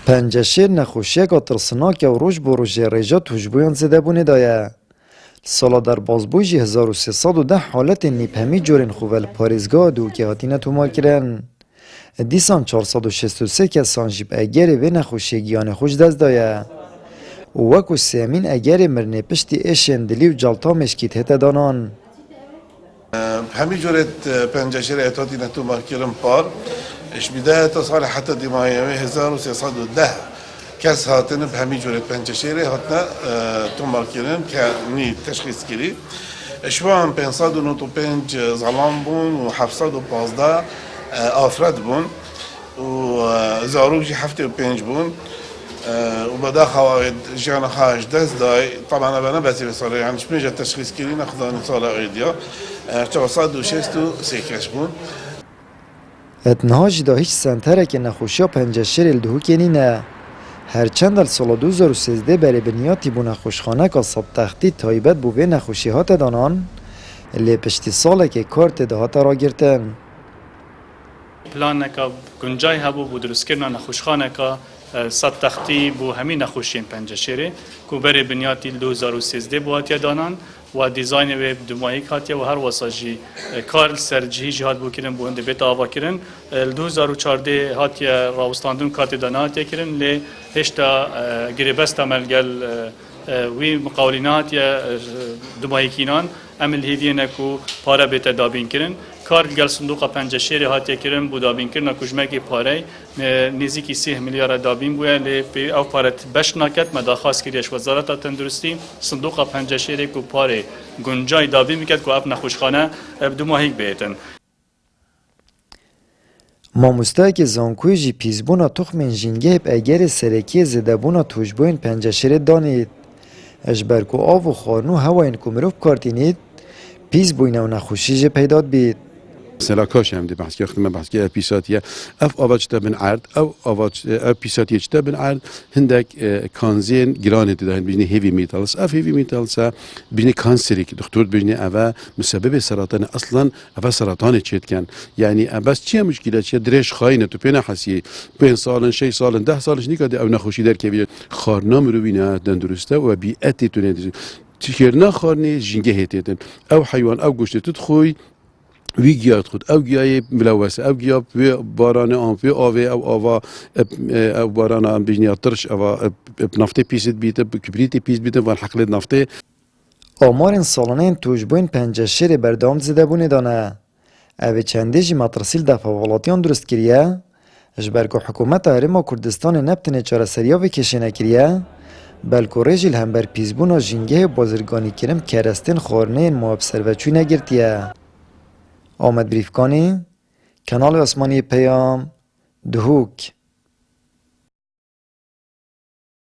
پنجشیر نخوشیک و ترسناک و روش بو روژه ریجا توجبویان زده بونه دایه. سالا در بازبویجی 1310 حالت نیپهمی جورین خوول پاریزگاه دوکی هاتینه توما کرن. دیسان 463 کسان جیب اگری و نخوشیگیان خوش دست دایه. وکو سیمین اگری مرنه پشتی ایشن دلی و جالتا مشکیت هته دانان. همی جورت پنجشیر اعتادی نتو مارکرم پار اش بداية صالح حتى دماغي 1310 كاس هاتن بهمي جورت پنجشیر هاتنا تو مارکرم كني تشخيص كري اشوان 595 ظلام بون و 715 افراد بون و زاروجي 75 بون وبدا خوارد جانا خارج دست داي طبعا انا بس بصراحه يعني مش مجا تشخيص كلي ناخذ صاله ايديا 463 بون اتنهاج دا هیچ سنتره که نخوشی پنجشیر الدهو کنی نه. هرچند در سال 2013 برای بنیاتی بو نخوشخانه که صد تختی تایبت بو به نخوشی هات دانان لی پشتی ساله که کارت دهات را گرتن. پلان که گنجای هبو بو درست کردن نخوشخانه که صد تختی بو همین نخوشین پنجشیره که برای بنیاتی 2013 بو هاتیا دانان و دیزاین و دمایی هاتیا و هر واساجی کار سرجی جهات بو کردن بو هنده بیت آوا کردن 2014 هاتیا راوستاندون کارت دانا هاتیا کردن لی هشتا گریبست عملگل وی مقاولینات یا دمایی کینان عمل هیوی نکو پاره بیت دابین کردن کار گل صندوق پنجشیر هاتیا کردن بو دابین کردن کجمکی پاره نزدیکی 3 میلیارد دابین بوده لی او پارت بش نکت مداخواست کردیش وزارت تندرستی صندوق پنجشیر کو پاره گنجای دابین میکرد که اپ نخوشخانه دو ماهی بیتن. ماموسته که زانکوی جی پیزبونا تخمین جینگه اگر سرکی زدبونا توجبوین پنجشیر دانید. اجبر کو آو و خانو هواین کمروف کارتینید پیز بوینه و نخوشی جه پیداد بید. مثلا کاش هم دی بحث که اختم بحث که پیساتیه اف آواج تبن عرض او آواج پیساتیه تبن عرض هندک کانزین گرانه دهند بینی هیوی میتالس اف هیوی میتالس بینی کانسری که دکتر بینی اوا مسبب سرطان اصلا اوا سرطان چیت کن یعنی بس چیه مشکلی چیه درش خاینه تو پینا حسی 5 سالن 6 سالن 10 سالش نیکه او نخوشی در که خارنام رو بینه دندرسته و بیعتی تو ندیز تکرنا خارنی جنگه هتیتن او حیوان او گوشت تدخوی وی گیاد خود او گیای ملوث او گیاب وی باران آن وی آوه او آوا او باران آن بجنیات ترش او نفته پیست بیته کبریت پیست بیته وان حقل نفته آمار سالانه توجبوین پنجشیر بردام زده بونه دانه. او چنده جی مطرسیل دفع والاتیان درست کریه اجبر که حکومت هرما کردستان نبتنه چاره سریا بکشنه کریه بلکو ریجل هم بر پیزبونا جنگه بازرگانی کرم کرستین خورنه مواب سروچوی نگرتیه. آمد بریفکانی کانال آسمانی پیام دهوک